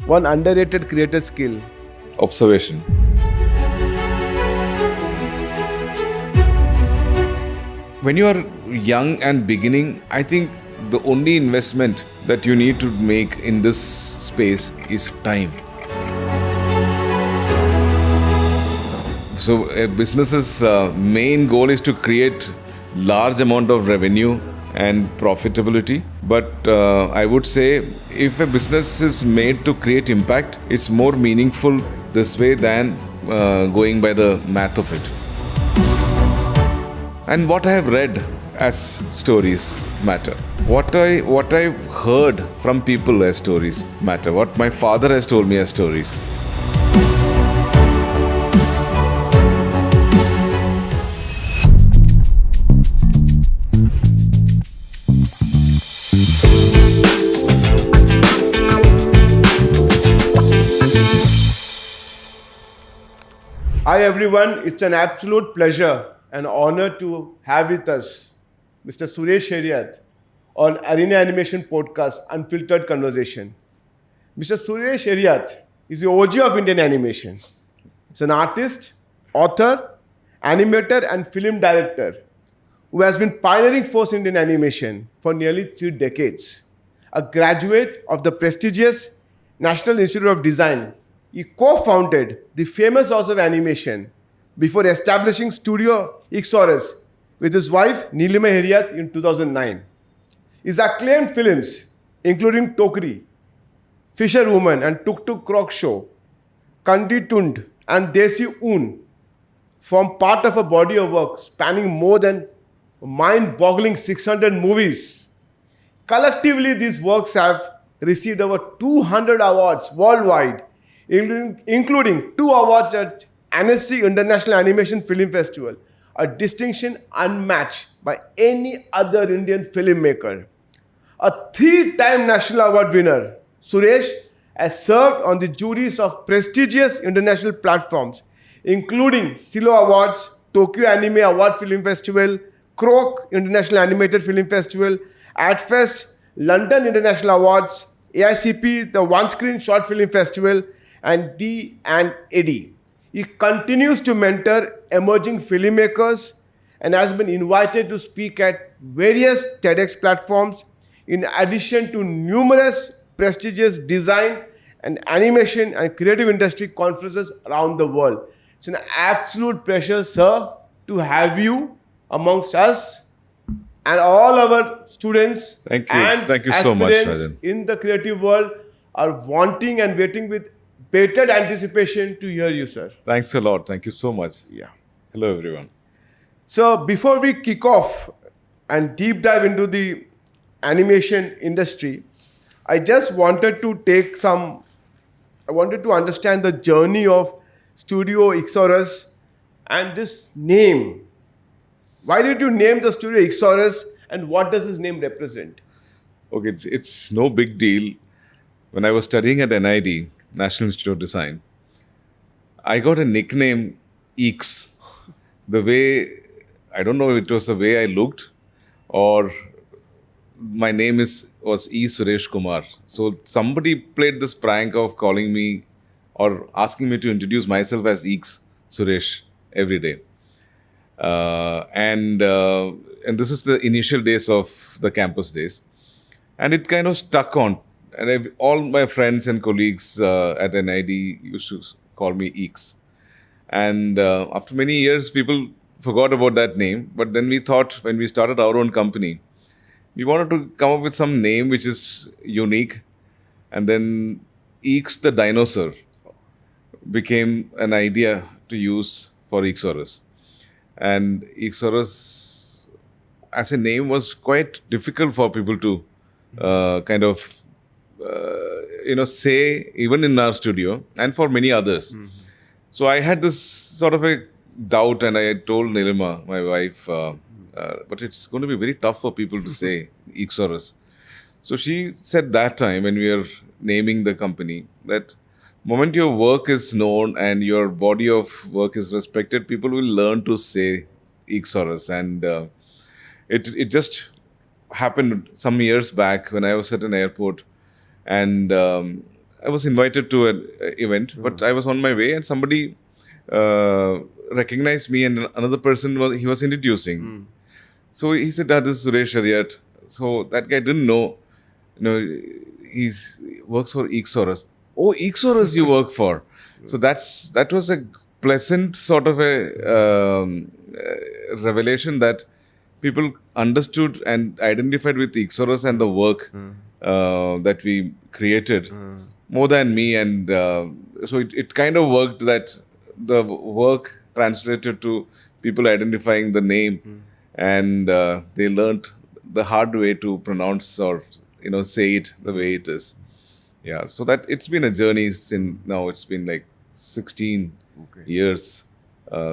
One underrated creator skill. Observation. When you are young and beginning, I think the only investment that you need to make in this space is time. So a business's main goal is to create large amount of revenue and profitability. But I would say if a business is made to create impact, it's more meaningful this way than going by the math of it. And what I have read as stories matter. What I've heard from people as stories matter. What my father has told me as stories. Hi everyone, it's an absolute pleasure and honor to have with us Mr. Suresh Eriyat on Arena Animation Podcast Unfiltered Conversation. Mr. Suresh Eriyat is the OG of Indian animation. He's an artist, author, animator and film director who has been pioneering force in Indian animation for nearly 3 decades. A graduate of the prestigious National Institute of Design, he co-founded the famous House of Animation before establishing Studio Ixoros with his wife Neelima Eriyat in 2009. His acclaimed films, including Tokri, Fisher Woman and Tuk Tuk Croc Show, Kandi Tund and Desi Un, form part of a body of work spanning more than a mind-boggling 600 movies. Collectively, these works have received over 200 awards worldwide, including 2 awards at NSC International Animation Film Festival, a distinction unmatched by any other Indian filmmaker. A 3-time national award winner, Suresh has served on the juries of prestigious international platforms, including Silo Awards, Tokyo Anime Award Film Festival, Croc International Animated Film Festival, AdFest, London International Awards, AICP, the One Screen Short Film Festival, and D&AD. He continues to mentor emerging filmmakers and has been invited to speak at various TEDx platforms, in addition to numerous prestigious design and animation and creative industry conferences around the world. It's an absolute pleasure, sir, to have you amongst us and all our students. Thank you. And Thank you so much, aspirants Rajan. in the creative world are wanting and waiting with bated anticipation to hear you, sir. Thanks a lot. Thank you so much. Yeah. Hello, everyone. So before we kick off and deep dive into the animation industry, I just wanted to understand the journey of Studio Ixoros and this name. Why did you name the Studio Ixoros and what does this name represent? Okay, it's no big deal. When I was studying at NID, National Institute of Design, I got a nickname Eeks. The way, I don't know if it was the way I looked or my name was E. Suresh Kumar. So somebody played this prank of calling me or asking me to introduce myself as Eeks Suresh every day. And this is the initial days of the campus days. And it kind of stuck on. And all my friends and colleagues at NID used to call me Eeks. And after many years, people forgot about that name. But then we thought, when we started our own company, we wanted to come up with some name which is unique. And then Eeks the dinosaur became an idea to use for Ixoros. And Ixoros as a name was quite difficult for people to say, even in our studio and for many others. Mm-hmm. So I had this sort of a doubt and I told Neelima, my wife, but it's going to be very tough for people to say Ixoros. So she said that time when we were naming the company that moment your work is known and your body of work is respected, people will learn to say Ixoros. And it just happened some years back when I was at an airport and I was invited to an event, but I was on my way, and somebody recognized me, and another person was introducing. So he said, "This is Suresh Eriyat." So that guy didn't know, he works for Ixoras. Oh, Ixoras you work for. So that was a pleasant sort of a revelation that people understood and identified with Ixoras and the work that we created more than me. And so it kind of worked that the work translated to people identifying the name, and they learned the hard way to pronounce or say it the way it is. Yeah, so that it's been a journey since now. It's been like 16 years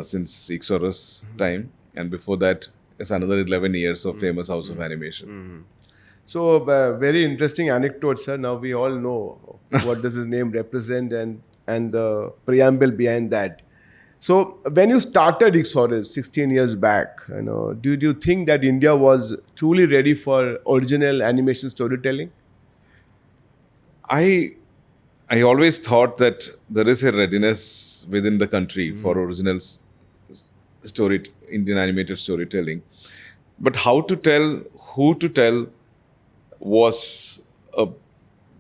since Ixoras time, and before that it's another 11 years of famous House of Animation. So, very interesting anecdote, sir. Now we all know what does his name represent and the preamble behind that. So, when you started Ixoras 16 years back, did you think that India was truly ready for original animation storytelling? I always thought that there is a readiness within the country for original Indian animated storytelling, but how to tell, who to tell, was a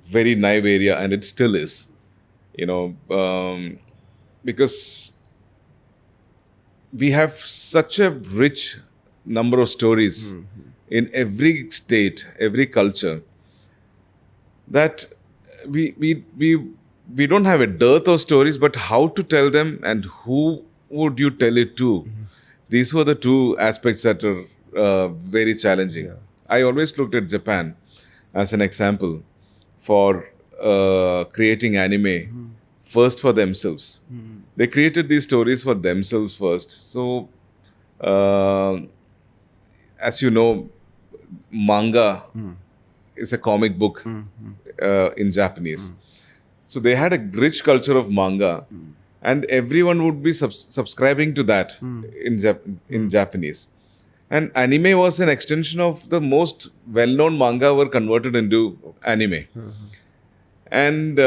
very naive area, and it still is. Because we have such a rich number of stories in every state, every culture, that we don't have a dearth of stories, but how to tell them and who would you tell it to? These were the two aspects that are very challenging. Yeah. I always looked at Japan as an example for creating anime first for themselves. They created these stories for themselves first. So, as you know, manga is a comic book in Japanese. So they had a rich culture of manga, and everyone would be subscribing to that in Japanese. And anime was an extension of the most well-known manga were converted into anime. And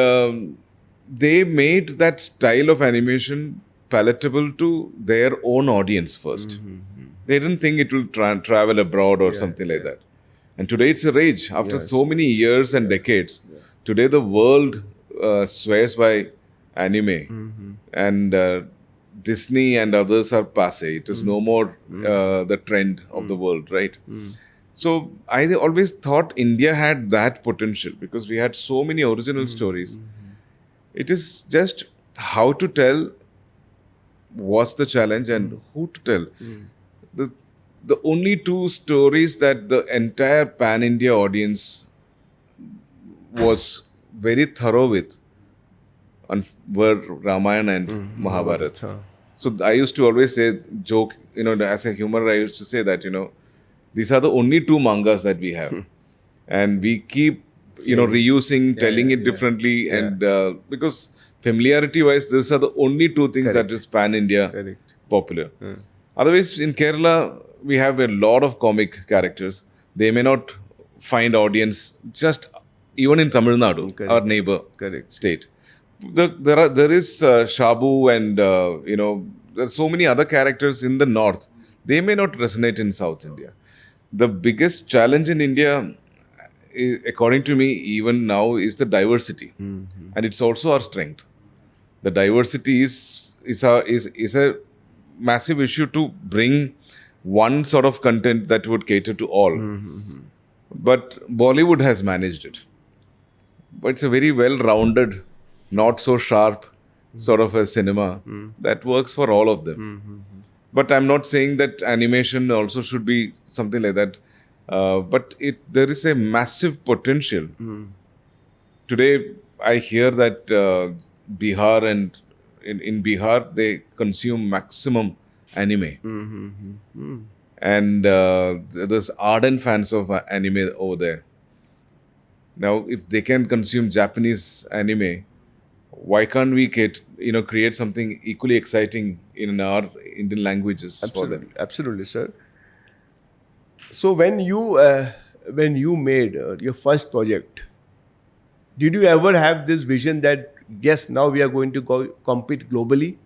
they made that style of animation palatable to their own audience first. They didn't think it will travel abroad or something like that. And today it's a rage. After so many years and decades, today the world swears by anime. And Disney and others are passé. It is no more the trend of the world, right? So I always thought India had that potential because we had so many original stories. It is just how to tell was the challenge and who to tell. The only two stories that the entire pan-India audience was very thorough with were Ramayana and Mahabharata. So I used to always joke, as a humor, I used to say that, these are the only two mangas that we have. And we keep, reusing, telling it differently. And because familiarity-wise, these are the only two things that is pan-India popular. Otherwise, in Kerala, we have a lot of comic characters. They may not find audience just even in Tamil Nadu, our neighbor state. There is Shabu and, there are so many other characters in the north. They may not resonate in South India. The biggest challenge in India, according to me, even now, is the diversity. And it's also our strength. The diversity is a massive issue to bring one sort of content that would cater to all. But Bollywood has managed it. But it's a very well-rounded, not so sharp sort of a cinema that works for all of them. But I'm not saying that animation also should be something like that. But there is a massive potential. Today, I hear that Bihar and in Bihar, they consume maximum anime. And there's ardent fans of anime over there. Now, if they can consume Japanese anime, why can't we create something equally exciting in our Indian languages for them? Absolutely, sir. So when you made your first project, Did you ever have this vision that, yes, now we are going to go compete globally?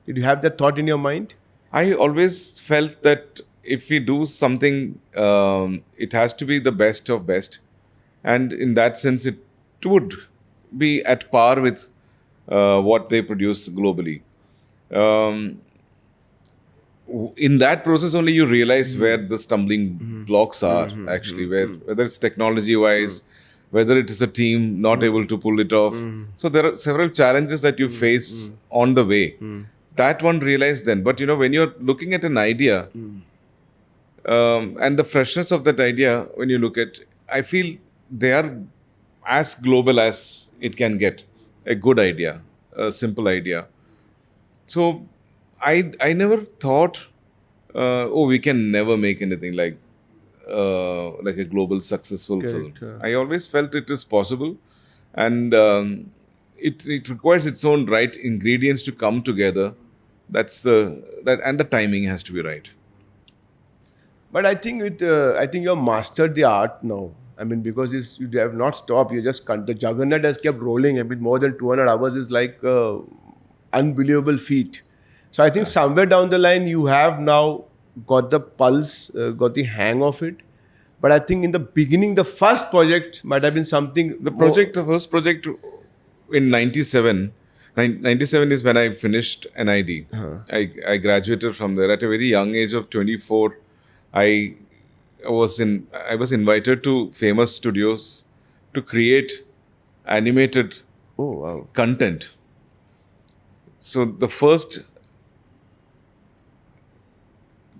Did you have that thought in your mind? I always felt that if we do something, it has to be the best of best. And in that sense, it would be at par with what they produce globally. Um, in that process only you realize where the stumbling blocks are actually, whether it's technology wise, whether it is a team not able to pull it off. So there are several challenges that you face on the way. That one realized then. But when you're looking at an idea, and the freshness of that idea, when you look at, I feel they are as global as it can get. A good idea, a simple idea. So I never thought, we can never make anything like a global successful Correct, film. I always felt it is possible, and it requires its own right ingredients to come together. And the timing has to be right. But I think I think you have mastered the art now. I mean, because you have not stopped. You just the juggernaut has kept rolling. I mean, more than 200 hours is like unbelievable feat. So I think somewhere down the line you have now got the pulse, got the hang of it. But I think in the beginning, the first project might have been something. The first project in 97. 97 is when I finished NID. I graduated from there at a very young age of 24. I was invited to famous studios to create animated content. So the first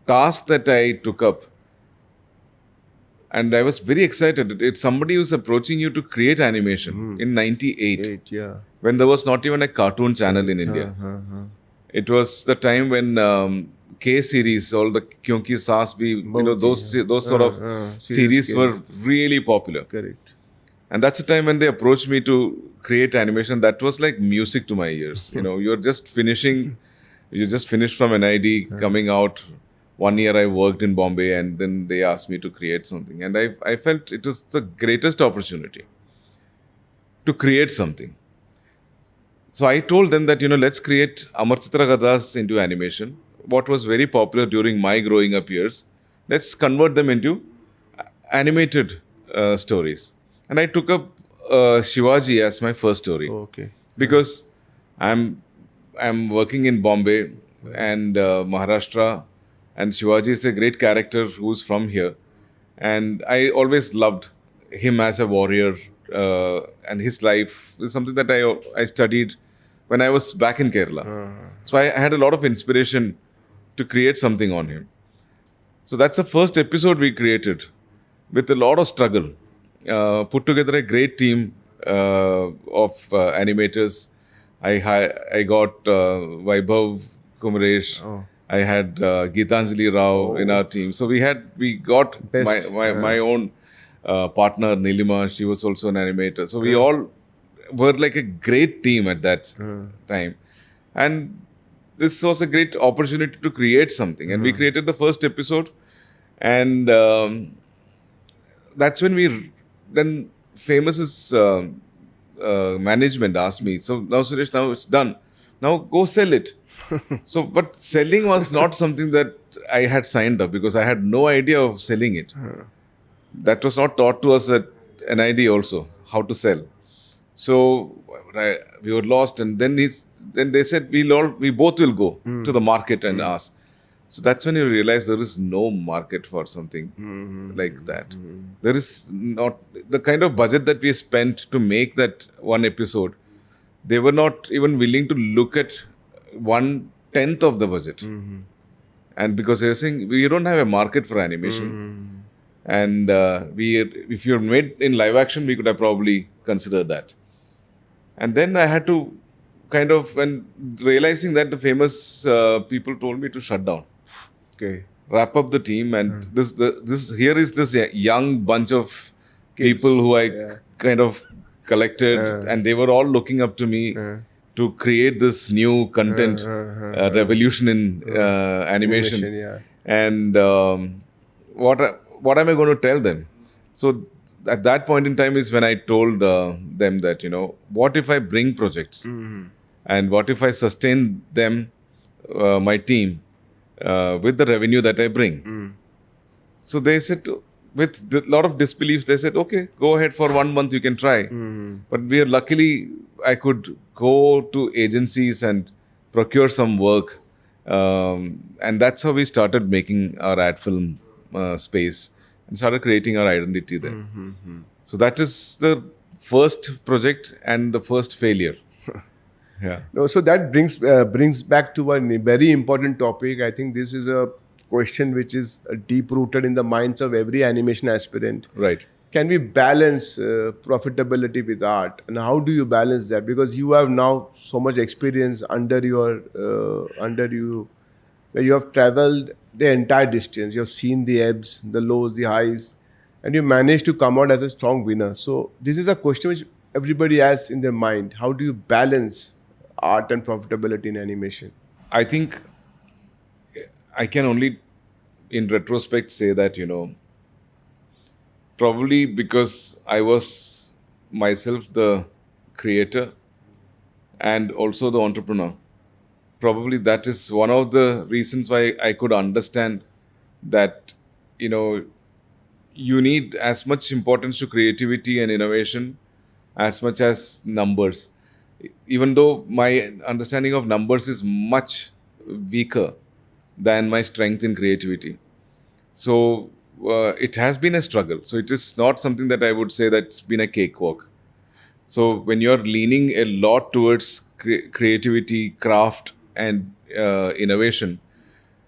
task that I took up, and I was very excited. It's somebody who's approaching you to create animation in 98. When there was not even a cartoon channel in India. It was the time when K series, all the Kyunki Saas Bhi, those sort of series were really popular. Correct. And that's the time when they approached me to create animation. That was like music to my ears. You just finished from NID, coming out. 1 year I worked in Bombay, and then they asked me to create something. And I felt it was the greatest opportunity to create something. So I told them that, let's create Amar Chitra Kathas into animation. What was very popular during my growing up years, let's convert them into animated stories. And I took up Shivaji as my first story. Okay. Because I'm working in Bombay and Maharashtra, and Shivaji is a great character who's from here. And I always loved him as a warrior, and his life is something that I studied when I was back in Kerala. So I had a lot of inspiration to create something on him. So that's the first episode we created with a lot of struggle. Put together a great team of animators. I got Vaibhav Kumaresh. I had Geetanjali Rao in our team. So we got my own partner Nilima. She was also an animator. So we all were like a great team at that time. And this was a great opportunity to create something. And we created the first episode. And that's when then Famous's management asked me, so now Suresh, now it's done. Now go sell it. But selling was not something that I had signed up, because I had no idea of selling it. That was not taught to us at NID also, how to sell. So we were lost, and then they said we both will go to the market and ask. So that's when you realize there is no market for something like that. There is not the kind of budget that we spent to make that one episode. They were not even willing to look at 1/10 of the budget. And because they were saying, we don't have a market for animation. And if you're made in live action, we could have probably considered that. And then I had to when realizing that, the famous people told me to shut down. Okay. Wrap up the team, and here is this young bunch of people who I kind of collected, and they were all looking up to me to create this new content revolution in animation. And what am I going to tell them? So at that point in time is when I told them that, what if I bring projects and what if I sustain them, my team, with the revenue that I bring. So they said, with a lot of disbelief, they said, okay, go ahead for 1 month, you can try. But luckily, I could go to agencies and procure some work. And that's how we started making our ad film space and started creating our identity there. So that is the first project and the first failure. Yeah. No, so that brings back to a very important topic. I think this is a question which is deep rooted in the minds of every animation aspirant. Right. Can we balance profitability with art, and how do you balance that? Because you have now so much experience under you, where you have traveled the entire distance. You have seen the ebbs, the lows, the highs, and you managed to come out as a strong winner. So this is a question which everybody has in their mind. How do you balance art and profitability in animation? I think I can only, in retrospect, say that, probably because I was myself the creator and also the entrepreneur. Probably that is one of the reasons why I could understand that, you need as much importance to creativity and innovation as much as numbers. Even though my understanding of numbers is much weaker than my strength in creativity. So it has been a struggle. So it is not something that I would say that's been a cakewalk. So when you're leaning a lot towards creativity, craft, and innovation,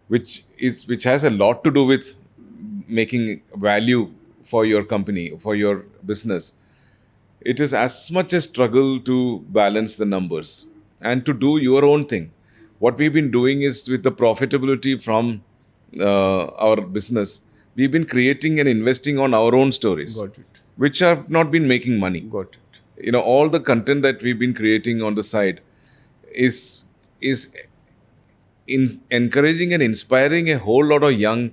which has a lot to do with making value for your company, for your business, it is as much a struggle to balance the numbers and to do your own thing. What we've been doing is, with the profitability from our business, we've been creating and investing on our own stories, Got it. which have not been making money. Got it. All the content that we've been creating on the side is in encouraging and inspiring a whole lot of young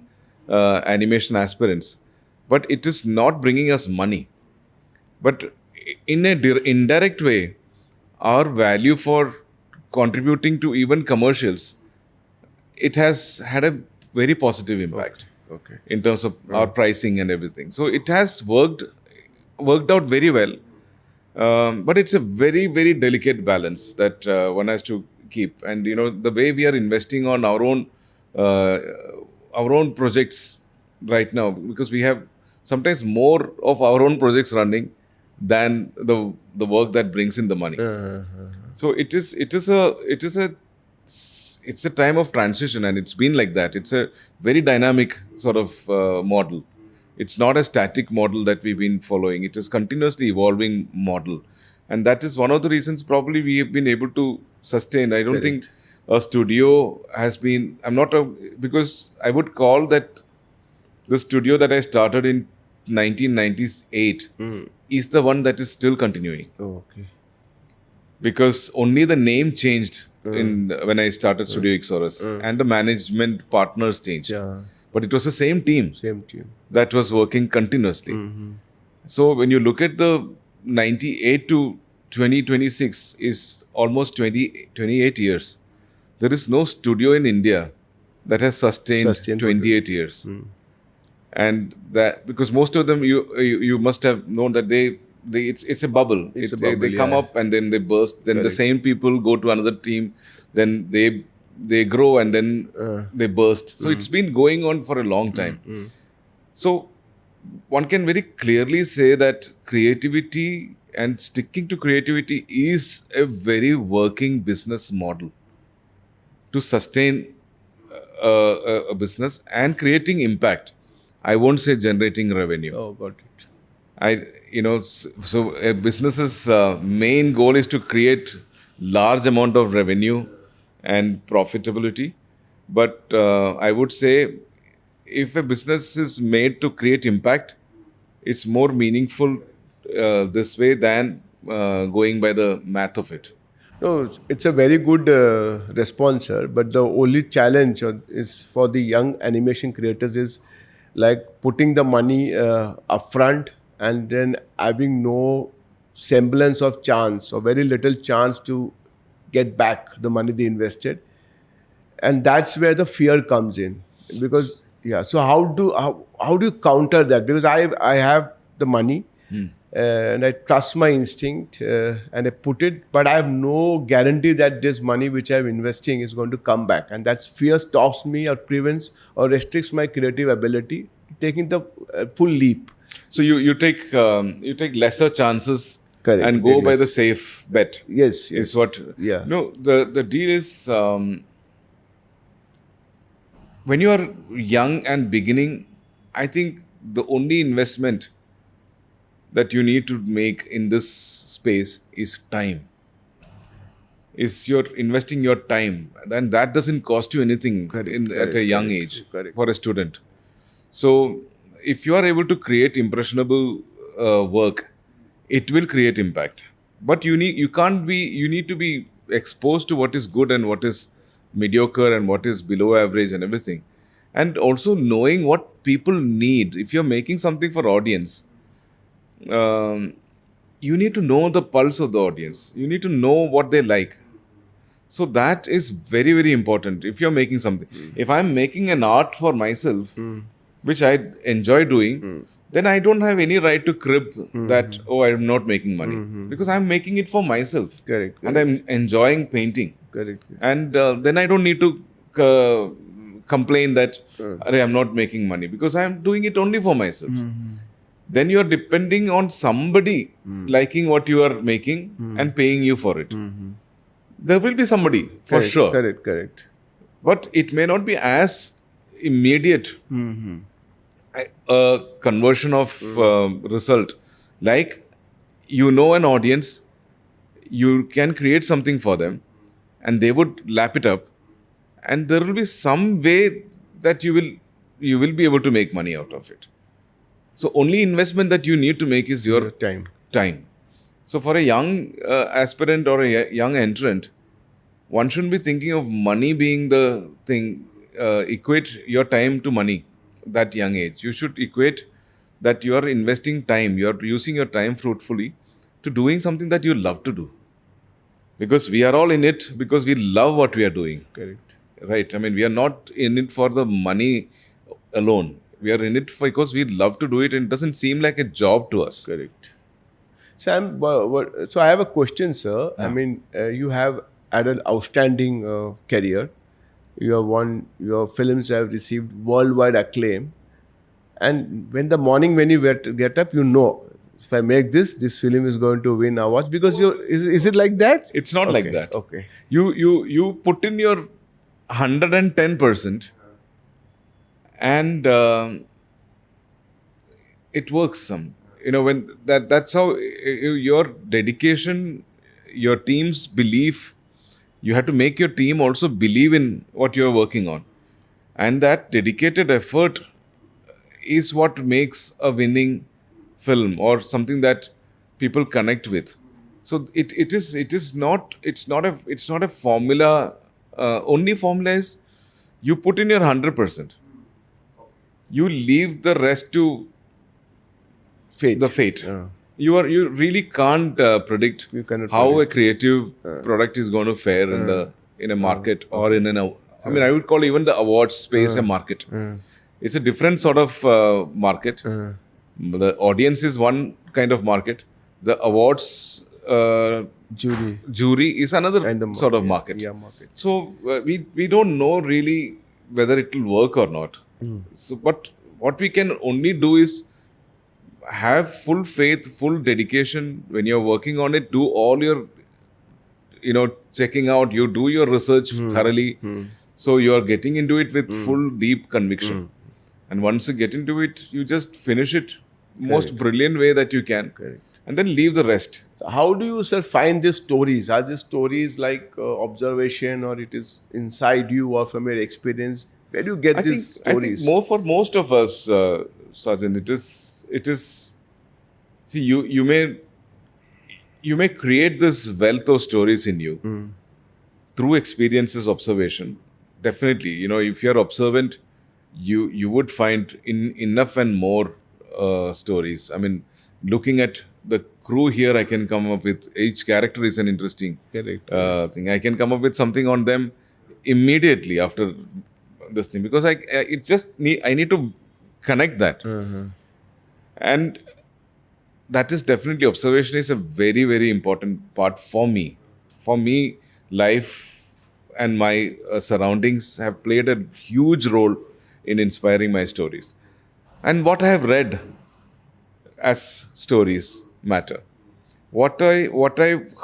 animation aspirants, but it is not bringing us money. But in a indirect way, our value for contributing to even commercials, it has had a very positive impact. Okay. In terms of our pricing and everything. So it has worked out very well. But it's a very, very delicate balance that one has to keep. And, the way we are investing on our own projects right now, because we have sometimes more of our own projects running than the work that brings in the money. So it's a time of transition, and it's been like that. It's a very dynamic sort of model. It's not a static model that we've been following. It is continuously evolving model. And that is one of the reasons probably we have been able to sustain. I don't think a studio has been, because I would call that the studio that I started in 1998 is the one that is still continuing. Okay. Because only the name changed when I started Studio Ixoros, and the management partners changed. Yeah. But it was the same team that was working continuously. So when you look at the 98 to 2026 is almost 28 years. There is no studio in India that has sustained 28 years. And that, because most of them, you must have known that it's a bubble. They come up and then they burst. Then the same people go to another team. Then they grow and then they burst. So it's been going on for a long time. So one can very clearly say that creativity and sticking to creativity is a very working business model to sustain a business and creating impact. I won't say generating revenue. Oh, got it. So a business's main goal is to create large amount of revenue and profitability. But I would say if a business is made to create impact, it's more meaningful this way than going by the math of it. No, it's a very good response, sir. But the only challenge is for the young animation creators is like putting the money upfront and then having no semblance of chance or very little chance to get back the money they invested, and that's where the fear comes in. Because so how do you counter that? Because I have the money, and I trust my instinct, and I put it, but I have no guarantee that this money which I'm investing is going to come back, and that fear stops me or prevents or restricts my creative ability taking the full leap. So you take lesser chances Correct. and go Take by less. the safe bet. Yes, Is what. Yeah. No, the deal is, when you are young and beginning, I think the only investment that you need to make in this space is time. Is you're investing your time, and that doesn't cost you anything at a young age for a student. So if you are able to create impressionable work, it will create impact. But you need to be exposed to what is good and what is mediocre and what is below average and everything. And also knowing what people need. If you're making something for audience, you need to know the pulse of the audience. You need to know what they like. So that is very, very important if you're making something. If I'm making an art for myself, which I enjoy doing, then I don't have any right to crib that, I'm not making money. Because I'm making it for myself. Correct. And I'm enjoying painting. Correct. And then I don't need to complain that I'm not making money, because I'm doing it only for myself. Then you're depending on somebody liking what you are making and paying you for it. There will be somebody, for sure. Correct. But it may not be as immediate a conversion of result. Like, an audience, you can create something for them and they would lap it up, and there will be some way that you will be able to make money out of it. So only investment that you need to make is your time. So for a young aspirant or a young entrant, one shouldn't be thinking of money being the thing. Equate your time to money that young age. You should equate that you are investing time. You are using your time fruitfully to doing something that you love to do. Because we are all in it because we love what we are doing. Correct. Right. I mean, we are not in it for the money alone. We are in it because we love to do it, and it doesn't seem like a job to us. Correct. Sam, so I have a question, sir. I mean, you have had an outstanding career. Your films have received worldwide acclaim. And when you get up, if I make this film is going to win awards, because is it like that? It's not like that. Okay. You put in your 110%, and it works. When that's how your dedication, your team's belief. You have to make your team also believe in what you're working on. And that dedicated effort is what makes a winning film or something that people connect with. So it's not a formula. Only formula is you put in your 100%. You leave the rest to the fate. You really can't predict how a creative product is going to fare in a market or in I would call even the awards space a market. It's a different sort of market. The audience is one kind of market. The awards jury is another sort of market. So we don't know really whether it will work or not. So, but what we can only do is have full faith, full dedication when you're working on it. Do all your, checking out. You do your research thoroughly. So you're getting into it with full, deep conviction. And once you get into it, you just finish it most brilliant way that you can. And then leave the rest. How do you, sir, find these stories? Are these stories like observation, or it is inside you or from your experience? Where do you get these stories? I think for most of us, Sajjan, it is. See, you may create this wealth of stories in you through experiences, observation. Definitely, if you're observant, you would find enough and more stories. I mean, looking at the crew here, I can come up with each character is an interesting Correct. thing. I can come up with something on them immediately after this thing because I need to connect that, and that is definitely observation is a very very important part for me. For me, life and my surroundings have played a huge role in inspiring my stories, and what I have read as stories matter. What I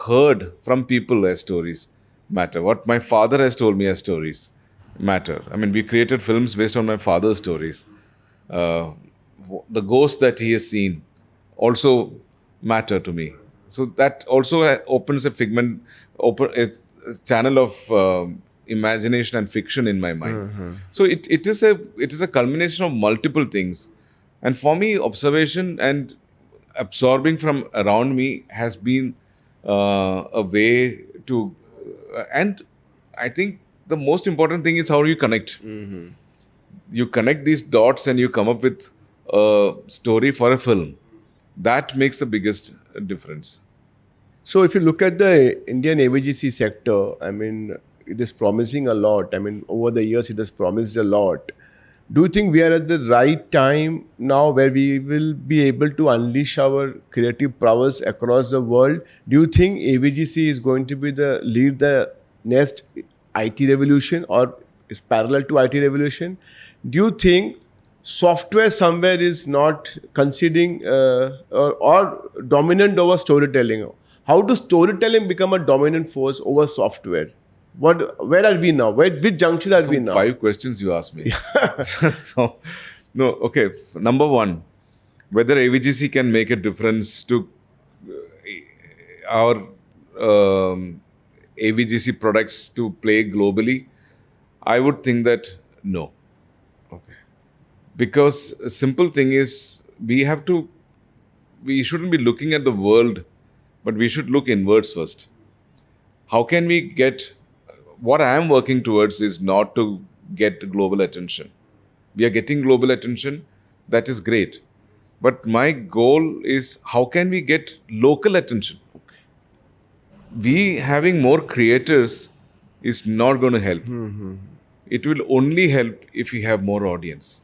heard from people as stories matter. What my father has told me as stories matter. I mean, we created films based on my father's stories. Uh, the ghosts that he has seen also matter to me. So that also opens a figment, open a channel of imagination and fiction in my mind. So it is a culmination of multiple things, and for me, observation and absorbing from around me has been a way to, and I think the most important thing is how you connect. You connect these dots and you come up with a story for a film. That makes the biggest difference. So if you look at the Indian AVGC sector, I mean, it is promising a lot. I mean, over the years, it has promised a lot. Do you think we are at the right time now where we will be able to unleash our creative prowess across the world? Do you think AVGC is going to be lead the next IT revolution or is parallel to IT revolution? Do you think software somewhere is not conceding or dominant over storytelling? How does storytelling become a dominant force over software? Where are we now? Which junction are we now? 5 questions you asked me. So, no, okay. Number one, whether AVGC can make a difference to our AVGC products to play globally, I would think that no. Okay. Because a simple thing is we shouldn't be looking at the world, but we should look inwards first. How can we get, what I am working towards is not to get global attention. We are getting global attention, that is great. But my goal is how can we get local attention? We having more creators is not going to help. It will only help if we have more audience.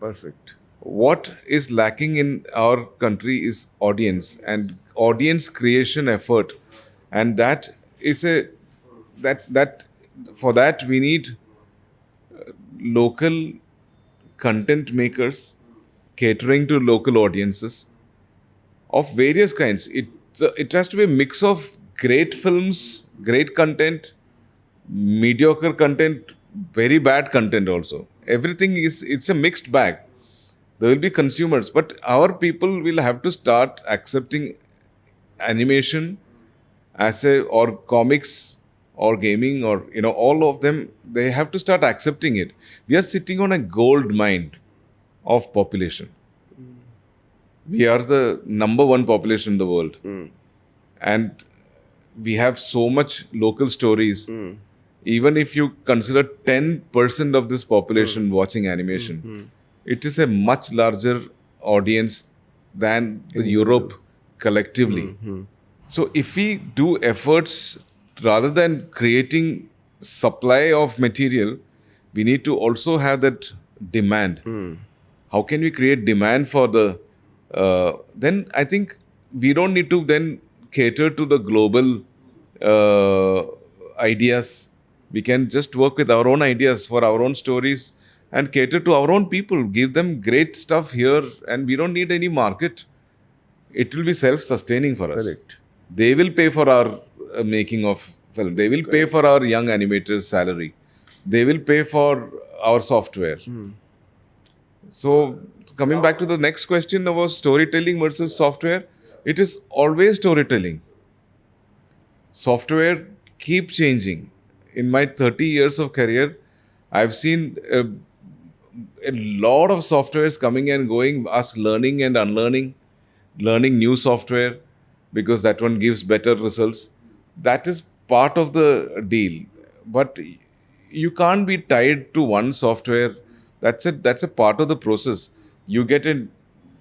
Perfect. What is lacking in our country is audience and audience creation effort, and that is that for that we need local content makers catering to local audiences of various kinds. It has to be a mix of great films, great content, mediocre content, very bad content also. Everything it's a mixed bag. There will be consumers, but our people will have to start accepting animation as or comics or gaming or all of them. They have to start accepting it. We are sitting on a gold mine of population. We are the number one population in the world, and we have so much local stories. Even if you consider 10% of this population watching animation, it is a much larger audience than the Europe collectively. So if we do efforts rather than creating supply of material, we need to also have that demand. How can we create demand for the then I think we don't need to then cater to the global ideas. We can just work with our own ideas for our own stories and cater to our own people, give them great stuff here, and we don't need any market. It will be self-sustaining for us. Correct. They will pay for our making of film. They will pay for our young animators' salary. They will pay for our software. So, coming back to the next question about storytelling versus software, it is always storytelling. Software keep changing. In my 30 years of career, I've seen a lot of softwares coming and going, us learning and unlearning, learning new software because that one gives better results. That is part of the deal. But you can't be tied to one software. That's a part of the process. You get a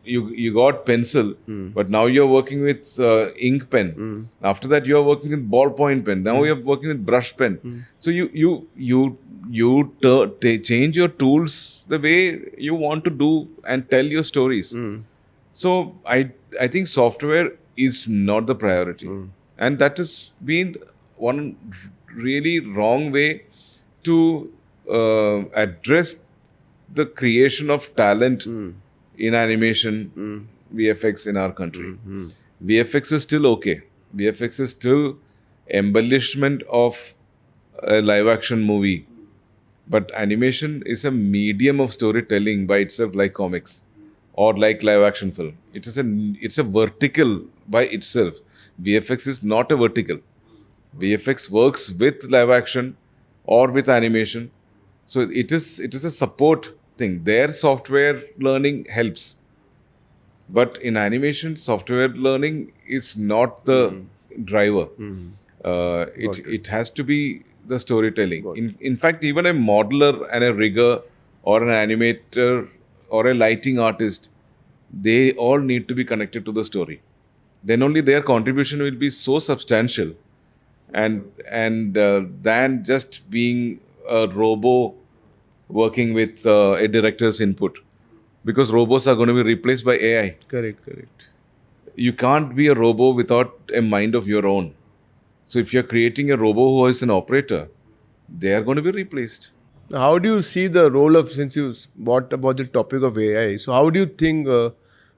you got pencil, but now you're working with ink pen. After that, you're working with ballpoint pen. Now you're working with brush pen. So change your tools the way you want to do and tell your stories. So I think software is not the priority, and that has been one really wrong way to address the creation of talent in animation, VFX in our country. VFX is still okay. VFX is still embellishment of a live action movie. But animation is a medium of storytelling by itself, like comics or like live action film. It's a vertical by itself. VFX is not a vertical. VFX works with live action or with animation. So it is a support thing. Their software learning helps. But in animation, software learning is not the driver. It has to be the storytelling. In fact, even a modeler and a rigger or an animator or a lighting artist, they all need to be connected to the story. Then only their contribution will be so substantial, and than just being a robo working with a director's input, because robots are going to be replaced by AI. Correct. You can't be a robo without a mind of your own. So if you're creating a robo who is an operator, they are going to be replaced. How do you see the role of, since you brought about the topic of AI, so how do you think the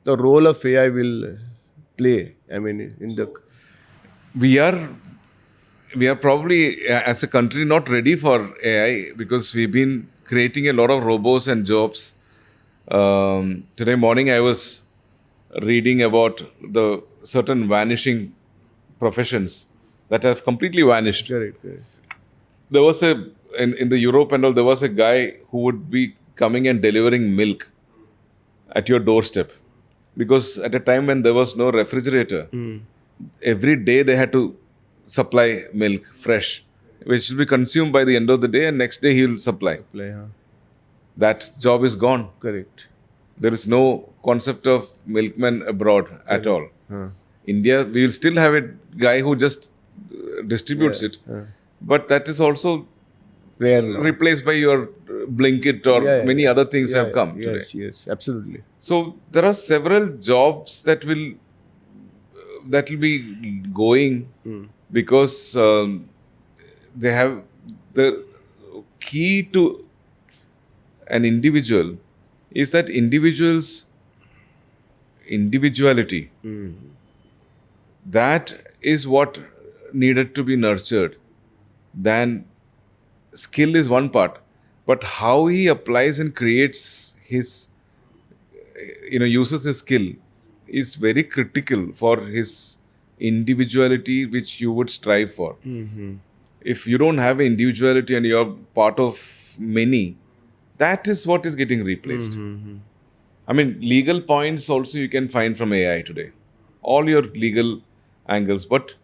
role of AI will play? I mean, in the... We are probably, as a country, not ready for AI because we've been creating a lot of robots and jobs. Today morning, I was reading about the certain vanishing professions that have completely vanished. Correct. There was in the Europe and all, there was a guy who would be coming and delivering milk at your doorstep, because at a time when there was no refrigerator, every day they had to supply milk fresh, which will be consumed by the end of the day, and next day he will supply. That job is gone. Correct. There is no concept of milkman abroad at all. India, we will still have a guy who just distributes it, but that is also Rare now. replaced by your Blinkit or many other things have come today. Yes, absolutely. So there are several jobs that will be going because they have the key to an individual is that individuality. That is what needed to be nurtured. Then skill is one part, but how he applies and creates his, uses his skill is very critical for his individuality, which you would strive for. If you don't have individuality and you're part of many, that is what is getting replaced. I mean, legal points also you can find from AI today. All your legal angles. But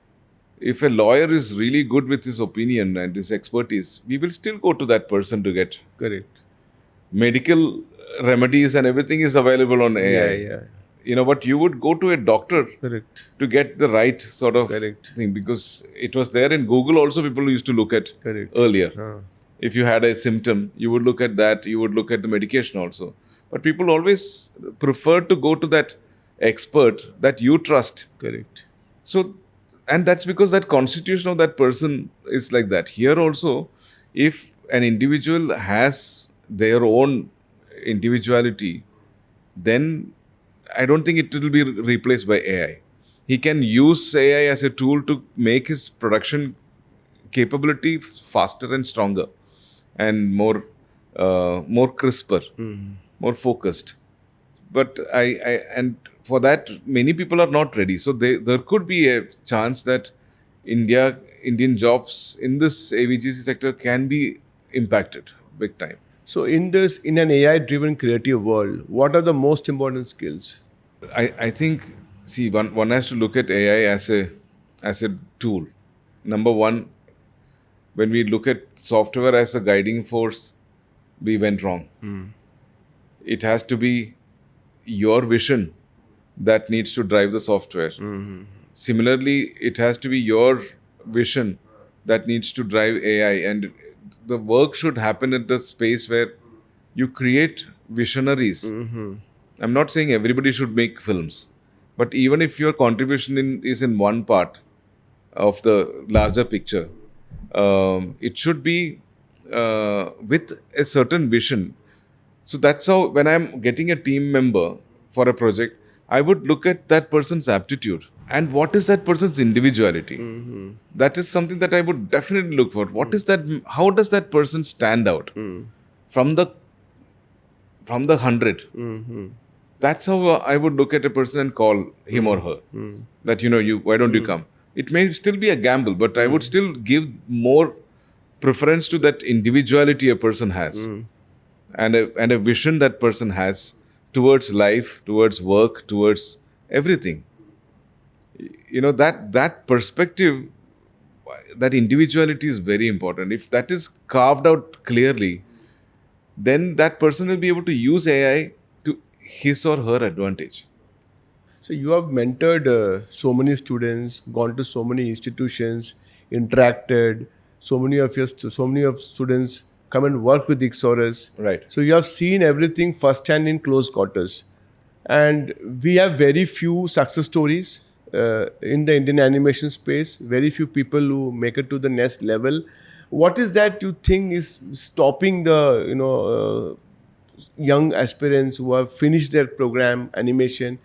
if a lawyer is really good with his opinion and his expertise, we will still go to that person to get Correct. medical remedies, and everything is available on AI. But you would go to a doctor Correct. to get the right sort of Correct. thing, because it was there in Google also. People used to look at Correct. earlier. If you had a symptom, you would look at that. You would look at the medication also. But people always prefer to go to that expert that you trust. Correct. So, and that's because that constitution of that person is like that. Here also, if an individual has their own individuality, then I don't think it will be replaced by AI. He can use AI as a tool to make his production capability faster and stronger and more crisper, more focused. But and for that, many people are not ready. So there could be a chance that Indian jobs in this AVGC sector can be impacted big time. So in an AI-driven creative world, what are the most important skills? I think, see, one has to look at AI as a tool. Number one, when we look at software as a guiding force, we went wrong. It has to be your vision that needs to drive the software. Similarly, it has to be your vision that needs to drive AI, and the work should happen at the space where you create visionaries. I'm not saying everybody should make films, but even if your contribution is in one part of the larger picture, it should be with a certain vision. So that's how, when I'm getting a team member for a project, I would look at that person's aptitude and what is that person's individuality. That is something that I would definitely look for. What is that? How does that person stand out from the 100? That's how I would look at a person and call him or her. That, why don't you come? It may still be a gamble, but I would still give more preference to that individuality a person has, and a vision that person has towards life, towards work, towards everything. That perspective, that individuality is very important. If that is carved out clearly, then that person will be able to use AI to his or her advantage. So you have mentored so many students, gone to so many institutions, interacted. So many of students come and work with Ixoris. Right. So you have seen everything firsthand in close quarters, and we have very few success stories in the Indian animation space. Very few people who make it to the next level. What is that you think is stopping the young aspirants who have finished their program animation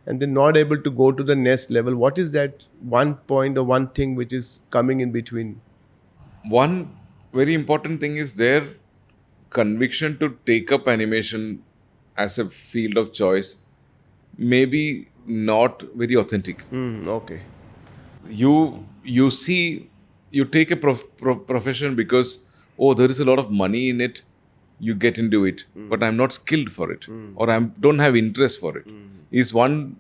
and they're not able to go to the next level? What is that one point or one thing which is coming in between? One very important thing is their conviction to take up animation as a field of choice may be not very authentic. Okay. You see, you take a profession because, there is a lot of money in it, you get into it, but I'm not skilled for it, or I don't have interest for it. Is one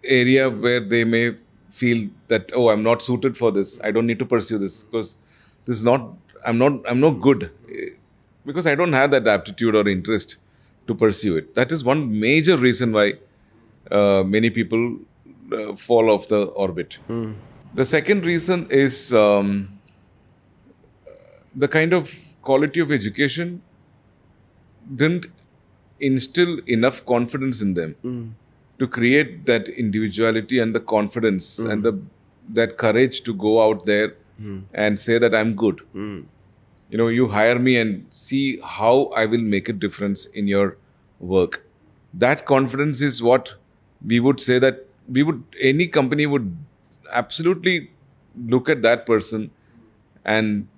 area where they may feel that, I'm not suited for this, I don't need to pursue this because this is not, I'm not good, because I don't have that aptitude or interest to pursue it. That is one major reason why many people fall off the orbit. The second reason is the kind of quality of education didn't instill enough confidence in them to create that individuality and the confidence and that courage to go out there and say that I'm good. You hire me and see how I will make a difference in your work. That confidence is what we would say that any company would absolutely look at that person and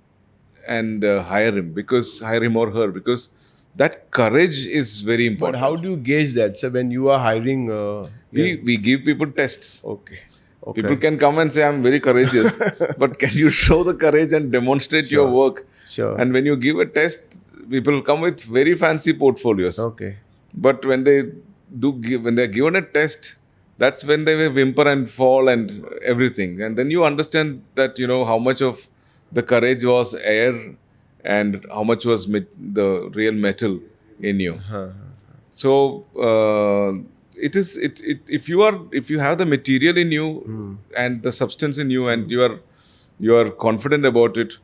hire him or her, because that courage is very important. But how do you gauge that? So when you are hiring, we give people tests. Okay. People can come and say, I'm very courageous, but can you show the courage and demonstrate your work? Sure. And when you give a test, people come with very fancy portfolios. Okay. But when they're given a test, that's when they will whimper and fall and everything. And then you understand that, how much of the courage was air and how much was the real metal in you. So if you have the material in you and the substance in you and you are confident about it,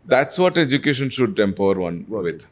that's what education should empower one with.